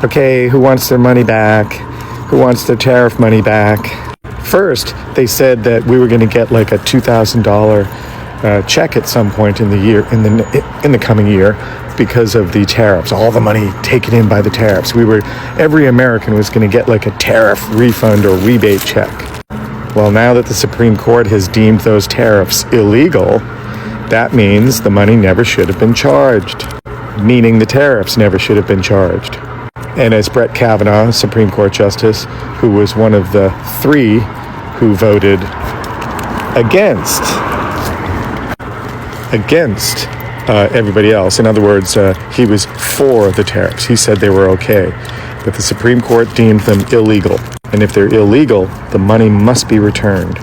Okay, who wants their money back? Who wants their tariff money back? First, they said that we were going to get like a $2,000 check at some point in the year, in the coming year, because of the tariffs. All the money taken in by the tariffs. Every American was going to get like a tariff refund or rebate check. Well, now that the Supreme Court has deemed those tariffs illegal, that means the money never should have been charged. Meaning the tariffs never should have been charged. And as Brett Kavanaugh, Supreme Court Justice, who was one of the 3 who voted against everybody else. In other words, he was for the tariffs. He said they were okay. But the Supreme Court deemed them illegal. And if they're illegal, the money must be returned.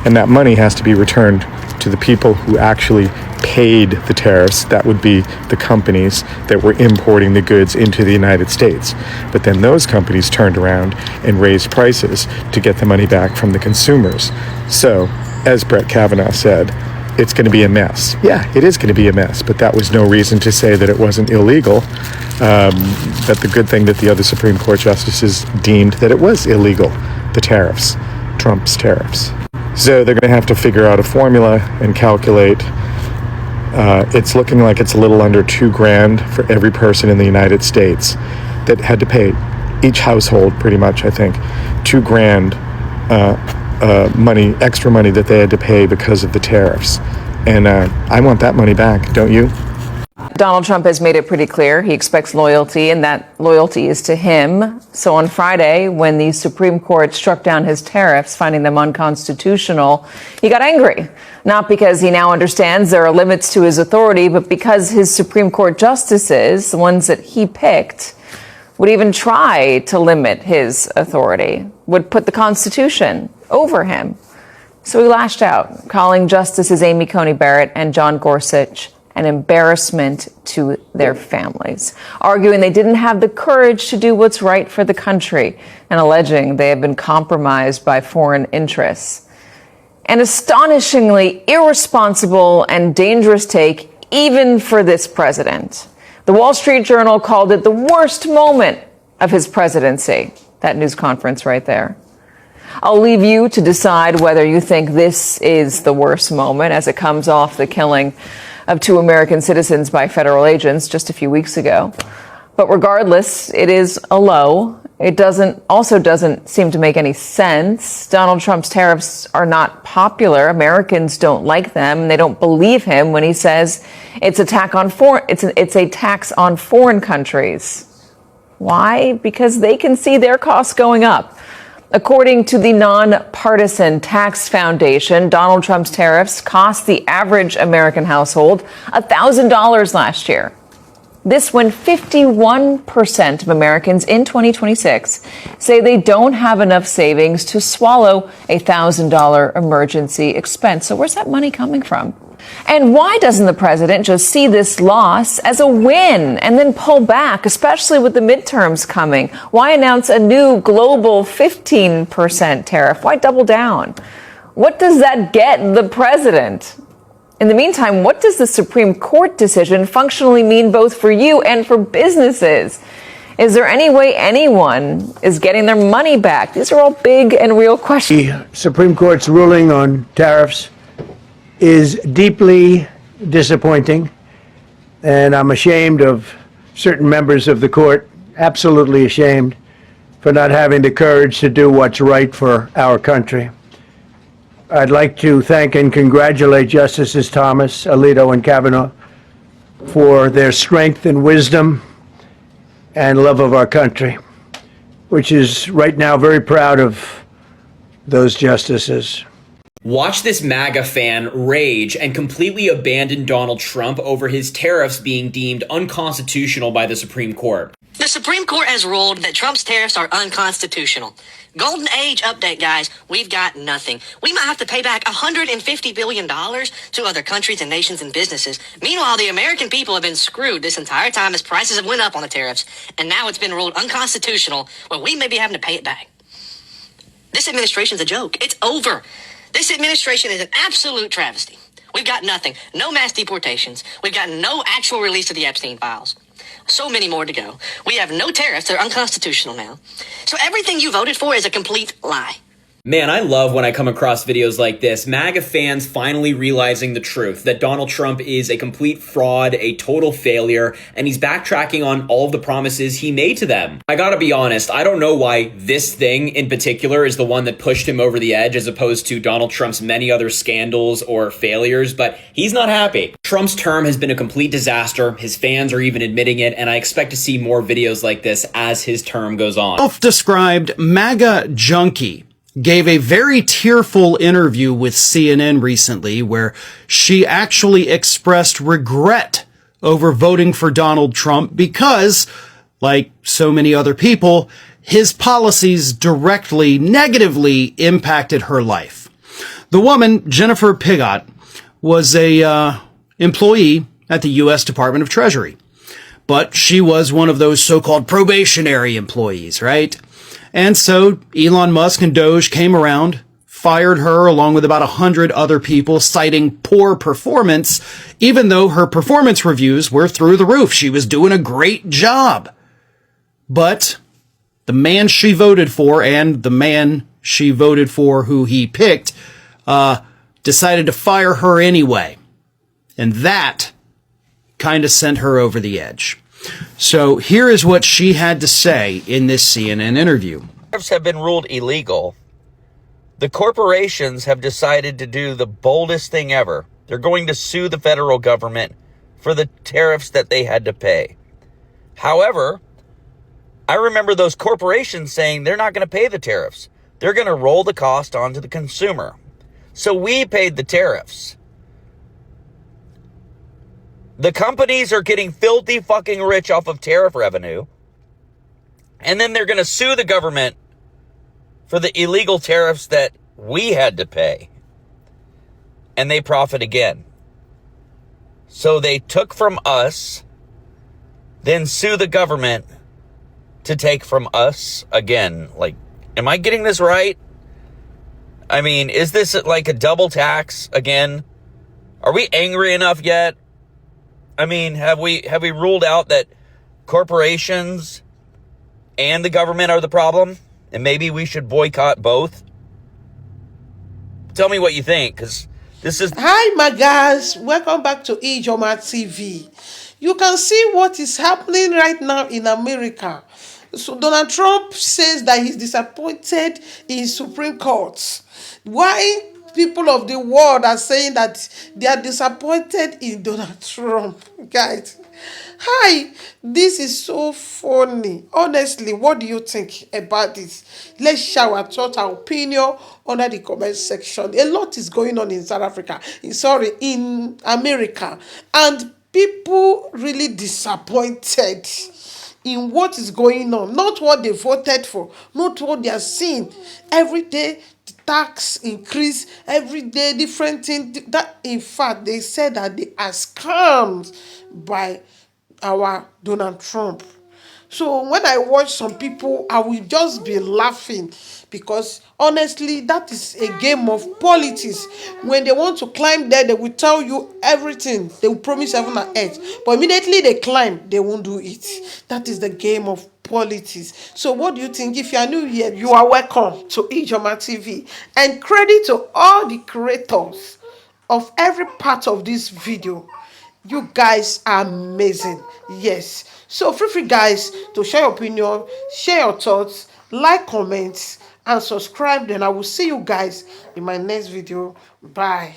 And that money has to be returned to the people who actually paid the tariffs. That would be the companies that were importing the goods into the United States. But then those companies turned around and raised prices to get the money back from the consumers. So, as Brett Kavanaugh said, it's going to be a mess. Yeah, it is going to be a mess, but that was no reason to say that it wasn't illegal. But the good thing that the other Supreme Court justices deemed that it was illegal, the tariffs, Trump's tariffs. So they're going to have to figure out a formula and calculate. It's looking like it's a little under $2,000 for every person in the United States that had to pay, each household pretty much, I think, $2,000 money, extra money that they had to pay because of the tariffs. And I want that money back, don't you? Donald Trump has made it pretty clear he expects loyalty, and that loyalty is to him. So on Friday, when the Supreme Court struck down his tariffs, finding them unconstitutional, he got angry. Not because he now understands there are limits to his authority, but because his Supreme Court justices, the ones that he picked, would even try to limit his authority, would put the Constitution over him. So he lashed out, calling Justices Amy Coney Barrett and John Gorsuch an embarrassment to their families, arguing they didn't have the courage to do what's right for the country, and alleging they have been compromised by foreign interests. An astonishingly irresponsible and dangerous take, even for this president. The Wall Street Journal called it the worst moment of his presidency. That news conference right there. I'll leave you to decide whether you think this is the worst moment, as it comes off the killing of 2 American citizens by federal agents just a few weeks ago. But regardless, it is a low. It also doesn't seem to make any sense. Donald Trump's tariffs are not popular. Americans don't like them. They don't believe him when he says it's a tax on foreign countries. Why? Because they can see their costs going up. According to the Nonpartisan Tax Foundation, Donald Trump's tariffs cost the average American household $1,000 last year. This when 51% of Americans in 2026 say they don't have enough savings to swallow a $1,000 emergency expense. So where's that money coming from? And why doesn't the president just see this loss as a win and then pull back, especially with the midterms coming? Why announce a new global 15% tariff? Why double down? What does that get the president? In the meantime, what does the Supreme Court decision functionally mean both for you and for businesses? Is there any way anyone is getting their money back? These are all big and real questions. The Supreme Court's ruling on tariffs is deeply disappointing, and I'm ashamed of certain members of the court, absolutely ashamed, for not having the courage to do what's right for our country. I'd like to thank and congratulate Justices Thomas, Alito, and Kavanaugh for their strength and wisdom and love of our country, which is right now very proud of those justices. Watch this MAGA fan rage and completely abandon Donald Trump over his tariffs being deemed unconstitutional by the Supreme Court. The Supreme Court has ruled that Trump's tariffs are unconstitutional. Golden age update, guys. We've got nothing. We might have to pay back $150 billion to other countries and nations and businesses. Meanwhile, the American people have been screwed this entire time as prices have went up on the tariffs, and now it's been ruled unconstitutional where we may be having to pay it back. This administration's a joke. It's over. This administration is an absolute travesty. We've got nothing. No mass deportations. We've got no actual release of the Epstein files. So many more to go. We have no tariffs. They're unconstitutional now. So everything you voted for is a complete lie. Man, I love when I come across videos like this. MAGA fans finally realizing the truth, that Donald Trump is a complete fraud, a total failure, and he's backtracking on all of the promises he made to them. I gotta be honest, I don't know why this thing in particular is the one that pushed him over the edge as opposed to Donald Trump's many other scandals or failures, but he's not happy. Trump's term has been a complete disaster. His fans are even admitting it, and I expect to see more videos like this as his term goes on. Self-described MAGA junkie gave a very tearful interview with CNN recently where she actually expressed regret over voting for Donald Trump because, like so many other people, his policies directly, negatively impacted her life. The woman, Jennifer Piggott, was a employee at the U.S. Department of Treasury, but she was one of those so-called probationary employees, right? And so Elon Musk and Doge came around, fired her along with about 100 other people, citing poor performance, even though her performance reviews were through the roof. She was doing a great job. But the man she voted for and the man she voted for who he picked decided to fire her anyway. And that kind of sent her over the edge. So here is what she had to say in this CNN interview. Tariffs have been ruled illegal. The corporations have decided to do the boldest thing ever. They're going to sue the federal government for the tariffs that they had to pay. However, I remember those corporations saying they're not going to pay the tariffs. They're going to roll the cost onto the consumer. So we paid the tariffs. The companies are getting filthy fucking rich off of tariff revenue. And then they're going to sue the government for the illegal tariffs that we had to pay. And they profit again. So they took from us, then sue the government to take from us again. Like, am I getting this right? I mean, is this like a double tax again? Are we angry enough yet? I mean, have we ruled out that corporations and the government are the problem? And maybe we should boycott both? Tell me what you think, because this is... Hi, my guys. Welcome back to Ijoma TV. You can see what is happening right now in America. So Donald Trump says that he's disappointed in Supreme Court. Why? People of the world are saying that they are disappointed in Donald Trump. Guys, hi, this is so funny. Honestly, what do you think about this? Let's share our thoughts, our opinion under the comment section. A lot is going on in South Africa, in America, and people really disappointed in what is going on, not what they voted for, not what they are seeing. Every day, the tax increase, every day, different things. That, in fact, they said that they are scammed by our Donald Trump. So when I watch some people, I will just be laughing because honestly, that is a game of politics. When they want to climb there, they will tell you everything. They will promise heaven and earth. But immediately they climb, they won't do it. That is the game of politics. So what do you think? If you are new here, you are welcome to Ijoma TV. And credit to all the creators of every part of this video. You guys are amazing. Yes. So feel free, guys, to share your opinion, share your thoughts, like, comments, and subscribe. Then I will see you guys in my next video. Bye.